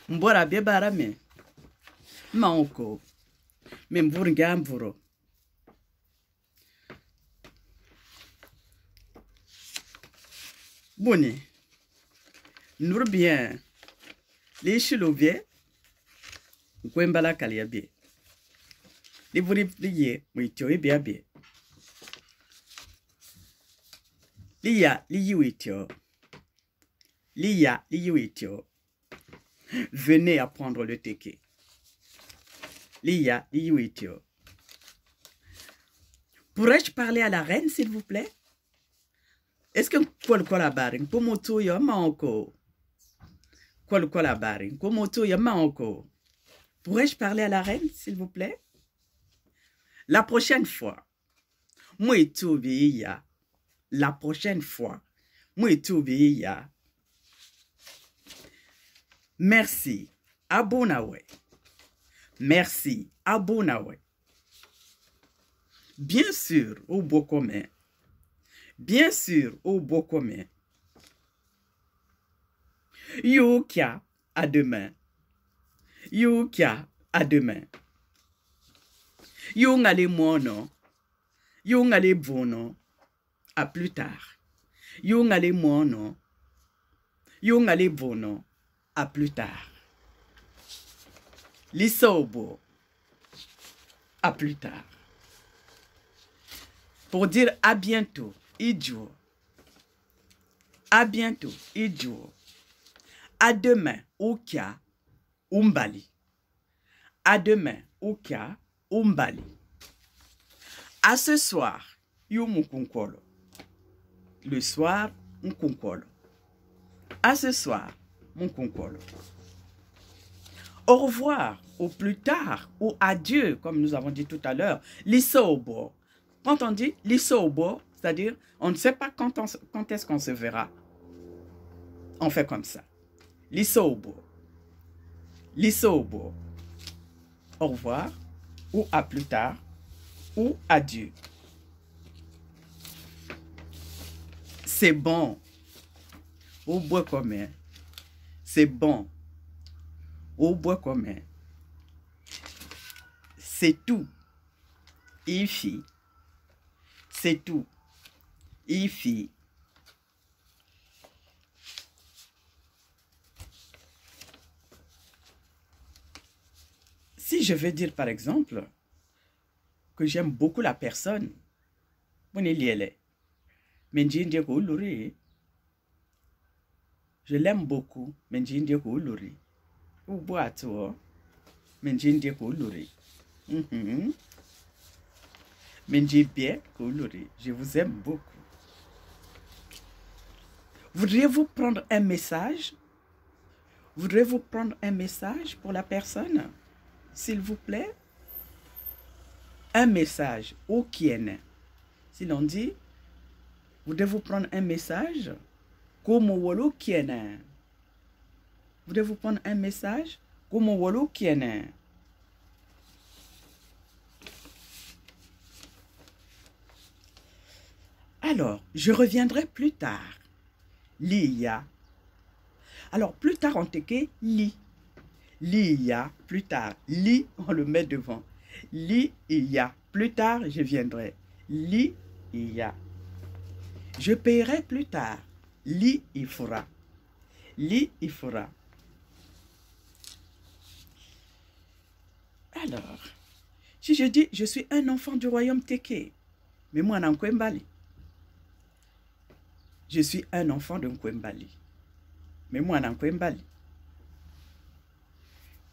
Mbora bebara me. Maoko. Memburgamburo. Boni. Nur bien. Les chilovie. Gwembala kaliabi. Les vuri liye. Mwitio ibiabi. Liya liyuitio. Liya liyuitio. Venez apprendre le teke. Liya liyuitio. Pourrais-je parler à la reine, s'il vous plaît? Est-ce que quoi baring pomoto ya maoko? Quoi la baring pomoto ya maoko? Pourrais-je parler à la reine, s'il vous plaît? La prochaine fois, moi ya. La prochaine fois, moi ya. Merci, abonawe. Merci, abonawe. Bien sûr, au beau commun. Bien sûr, au beau commun. Yukia, à demain. Yukia, à demain. Yungale mono. Yungale bono. À plus tard. Yungale mono. Yungale bono. À plus tard. Lisobo. À plus tard. Pour dire à bientôt. Idiot. À bientôt. Idiot. À demain. Okia. Umbali. À demain. Okia. Umbali. À ce soir. Yumukunkolo. Le soir. Mukunkolo. À ce soir. Mukunkolo. Au revoir. Au plus tard. Ou adieu. Comme nous avons dit tout à l'heure. Lisobo. Quand on dit lisobo, c'est-à-dire on ne sait pas quand est-ce qu'on se verra. On fait comme ça. Lisobo. Lisobo. Au revoir. Ou à plus tard. Ou adieu. C'est bon. Au bois commun. C'est bon. Au bois commun. C'est tout. Ifi. C'est tout. Ifi. Si je veux dire par exemple que j'aime beaucoup la personne, je l'aime beaucoup, je vous aime beaucoup. Voudriez-vous prendre un message? Voudriez-vous prendre un message pour la personne? S'il vous plaît? Un message au kien. Si l'on dit, voudriez-vous prendre un message? Comme wolo kien. Voudriez-vous prendre un message? Comme wolo kien. Alors, je reviendrai plus tard. Liya. Alors, plus tard, on teke li. Liya, plus tard. Li, on le met devant. Liya. Plus tard, je viendrai. Liya. Je paierai plus tard. Li, il fera. Li, il fera. Alors, si je dis, je suis un enfant du royaume Teke, mais moi, en Kwembali. Je suis un enfant de Nkwembali. Mais moi, en Nkwembali.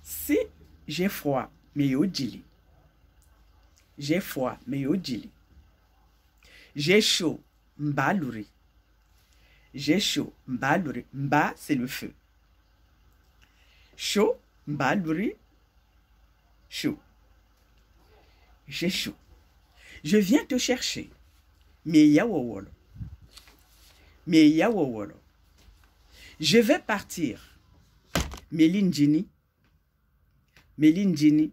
Si j'ai froid, mais yodili. J'ai froid, mais yodili. J'ai chaud, mbaluri. J'ai chaud, mbaluri. Mba, c'est le feu. Chaud, mbaluri. Chaud. J'ai chaud. Je viens te chercher. Mais yawawolo. Mais yawawolo. Je vais partir. Melindjini. Melindjini.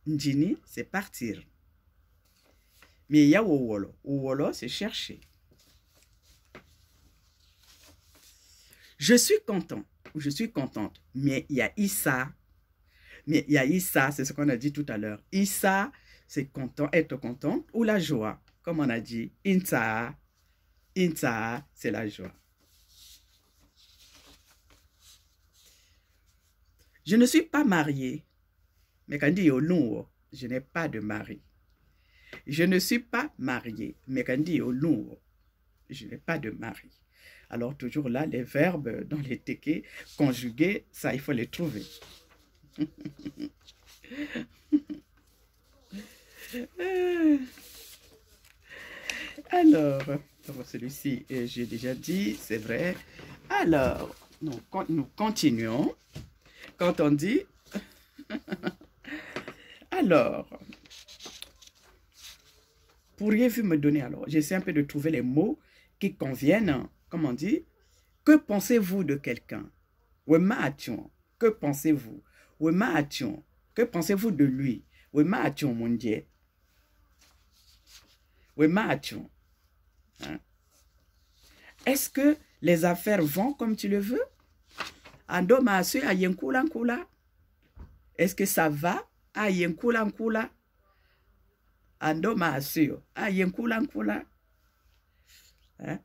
Njini, c'est partir. Mais yawawolo. Owolo, c'est chercher. Je suis content. ou je suis contente. Mais il y a Issa. Mais il y a Issa, c'est ce qu'on a dit tout à l'heure. Issa, c'est content, être content ou la joie. Comme on a dit, Insa, Insa, c'est la joie. Je ne suis pas mariée. Mais quand on dit au long, je n'ai pas de mari. Je ne suis pas mariée. Mais quand on dit au long, je n'ai pas de mari. Alors, toujours là, les verbes dans les téqués conjugués, ça, il faut les trouver. Alors, celui-ci, j'ai déjà dit, c'est vrai. Alors, nous continuons. Quand on dit... Alors, pourriez-vous me donner alors? J'essaie un peu de trouver les mots qui conviennent. Comme on dit, que pensez-vous de quelqu'un? Que pensez-vous? Que pensez-vous de lui? Mon Dieu. Hein? Est-ce que les affaires vont comme tu le veux? Est-ce que ça va?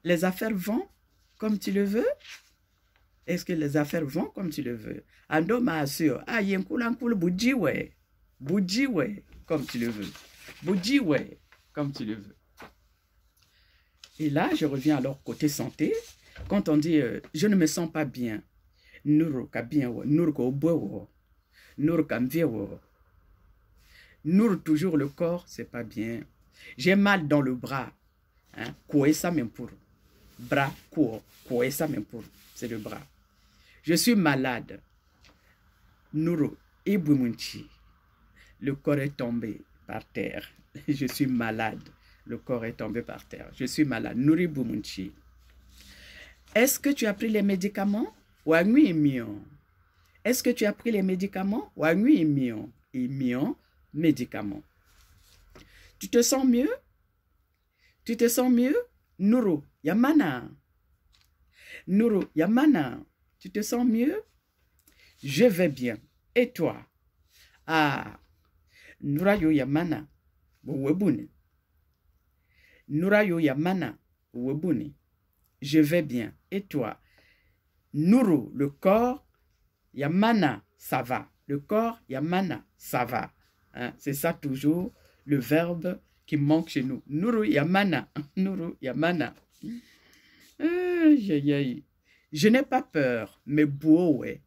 Les affaires vont comme tu le veux? Est-ce que les affaires vont comme tu le veux? Comme tu le veux. Comme tu le veux. Et là, je reviens alors côté santé. Quand on dit je ne me sens pas bien, toujours le corps, c'est pas bien. J'ai mal dans le bras. Hein? Bras, c'est le bras. Je suis malade. Le corps est tombé par terre. Je suis malade. Le corps est tombé par terre. Je suis malade. Est-ce que tu as pris les médicaments? Est-ce que tu as pris les médicaments? Médicaments. Tu te sens mieux? Tu te sens mieux? Nuru, Yamana. Tu te sens mieux? Je vais bien. Et toi? Ah, Nurayo Yamana. Nurayo Yamana. Je vais bien. Et toi? Nuru, le corps. Yamana, ça va. Le corps, Yamana, ça va. Hein? C'est ça toujours le verbe qui manque chez nous. Nuru Yamana. Je n'ai pas peur, mais bouowe.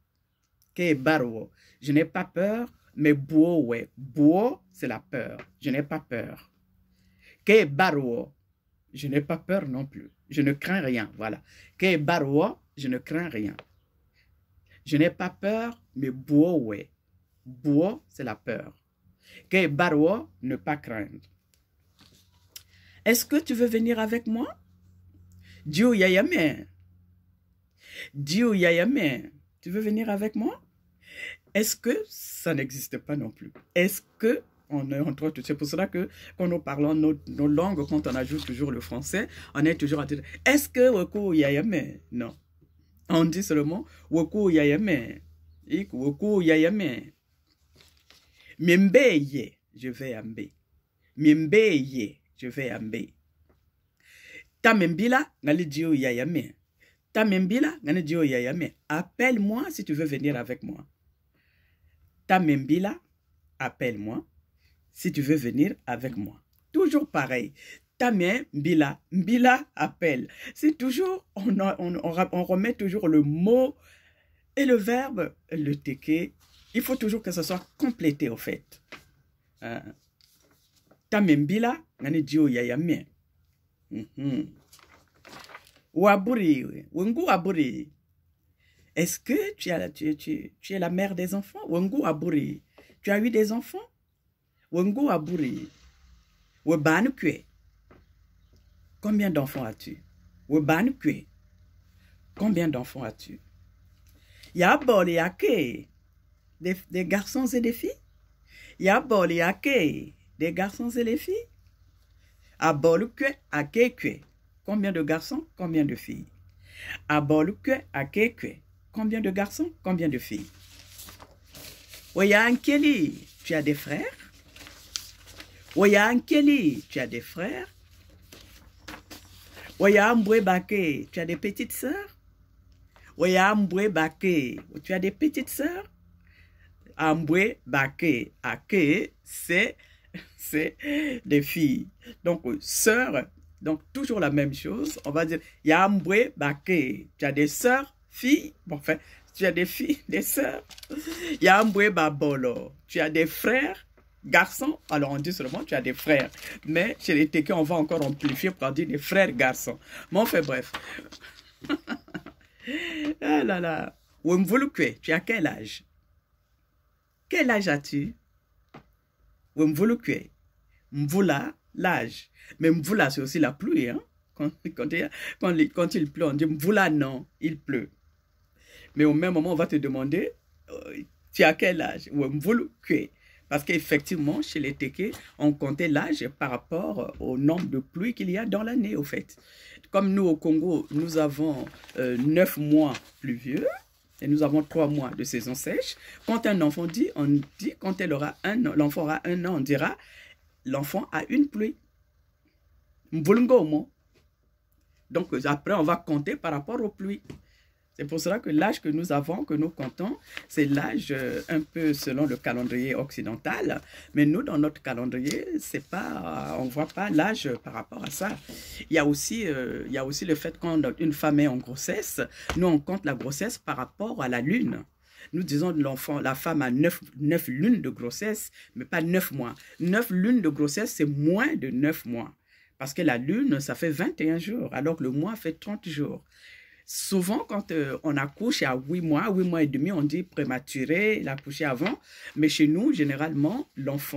Je n'ai pas peur, mais bouowe. Bouo, c'est la peur. Je n'ai pas peur. Je n'ai pas peur non plus. Je ne crains rien. Voilà. Je ne crains rien. Je n'ai pas peur, mais bouowe. Bouo, c'est la peur. Ne pas craindre. Est-ce que tu veux venir avec moi? Dieu Yayame. Tu veux venir avec moi? Est-ce que ça n'existe pas non plus? Est-ce que on est entre autres, c'est pour cela que quand nous parlons nos langues, quand on ajoute toujours le français, on est toujours à dire est-ce que Woku Yayame? Non. On dit seulement Woku Yayame. Woku Yayame. Miembeye, je vais ambe. Miembeye, je vais ambe. Ta membila, ngali dio yayame. Ta membila, ngali dio yayame. Appelle-moi si tu veux venir avec moi. Ta membila, appelle-moi si tu veux venir avec moi. Toujours pareil. Ta membila, mbila, appelle. C'est toujours, on remet toujours le mot et le verbe, le teke. Il faut toujours que ce soit complété au fait. Ta membila, ngali dio yayame. Waburi, Wengu Waburi. Est-ce que tu es la mère des enfants? Wengu Waburi. Tu as eu des enfants? Wengu Waburi. Webanukwe. Combien d'enfants as-tu? Webanukwe. Combien d'enfants as-tu? Yabol yake. Des garçons et des filles? Yabol yake. Des garçons et des filles? Abolukwe akekwe. Combien de garçons? Combien de filles? Abolukwe akekwe. combien de garçons, combien de filles? Oya Ankeli, tu as des frères? Oya Ankeli, tu as des frères? Oya Ambwe Bake, tu as des petites sœurs? Oya Ambwe Bake, tu as des petites sœurs? Ambwe Bake, Ake, c'est des filles. Donc, sœurs, donc toujours la même chose. On va dire, ya Ambwe Bake, tu as des sœurs, filles? Bon, enfin, tu as des filles, des sœurs. Ya Ambwe Babolo, tu as des frères? Garçons, alors on dit seulement tu as des frères. Mais chez les Tékés, on va encore amplifier pour dire des frères garçons. Mais enfin bref. Ah là là. Wemvolukwe, tu as quel âge? Quel âge as-tu? Wemvolukwe. Mvula, l'âge. Mais Mvula, c'est aussi la pluie. Hein? Quand il pleut, on dit Mvula, non, il pleut. Mais au même moment, on va te demander, tu as quel âge? Wemvolukwe. Parce qu'effectivement, chez les Tékés, on comptait l'âge par rapport au nombre de pluies qu'il y a dans l'année, au fait. Comme nous, au Congo, nous avons 9 mois pluvieux et nous avons 3 mois de saison sèche. Quand un enfant dit, on dit, quand l'enfant aura 1 an, on dira, l'enfant a une pluie. Donc, après, on va compter par rapport aux pluies. C'est pour cela que l'âge que nous avons, que nous comptons, c'est l'âge un peu selon le calendrier occidental. Mais nous, dans notre calendrier, c'est pas, on ne voit pas l'âge par rapport à ça. Il y a aussi le fait que quand une femme est en grossesse, nous, on compte la grossesse par rapport à la lune. Nous disons l'enfant, la femme a 9 lunes de grossesse, mais pas 9 mois. 9 lunes de grossesse, c'est moins de 9 mois. Parce que la lune, ça fait 21 jours, alors que le mois fait 30 jours. Souvent, quand on accouche à 8 mois et demi, on dit prématuré, il a accouché avant. Mais chez nous, généralement,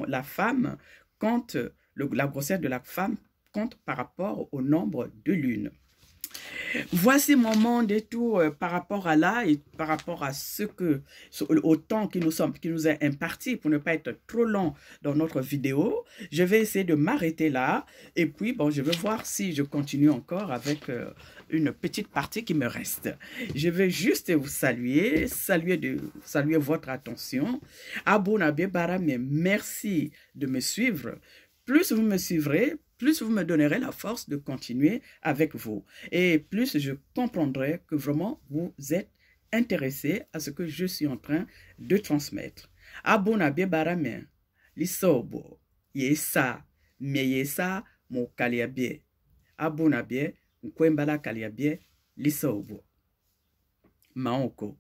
la femme compte, la grossesse de la femme compte par rapport au nombre de lunes. Voici mon monde et tout par rapport à là et par rapport à au temps qui nous est imparti pour ne pas être trop long dans notre vidéo. Je vais essayer de m'arrêter là et puis bon, je vais voir si je continue encore avec une petite partie qui me reste. Je vais juste vous saluer votre attention. Abonabé Baram, merci de me suivre. Plus vous me suivrez, plus vous me donnerez la force de continuer avec vous. Et plus je comprendrai que vraiment vous êtes intéressé à ce que je suis en train de transmettre. Abonabé Baram, lisobo, yesa, meyesa, mo kaliabie. Abonabé, Nkwembala Kaliabie, Lisobo. Maoko.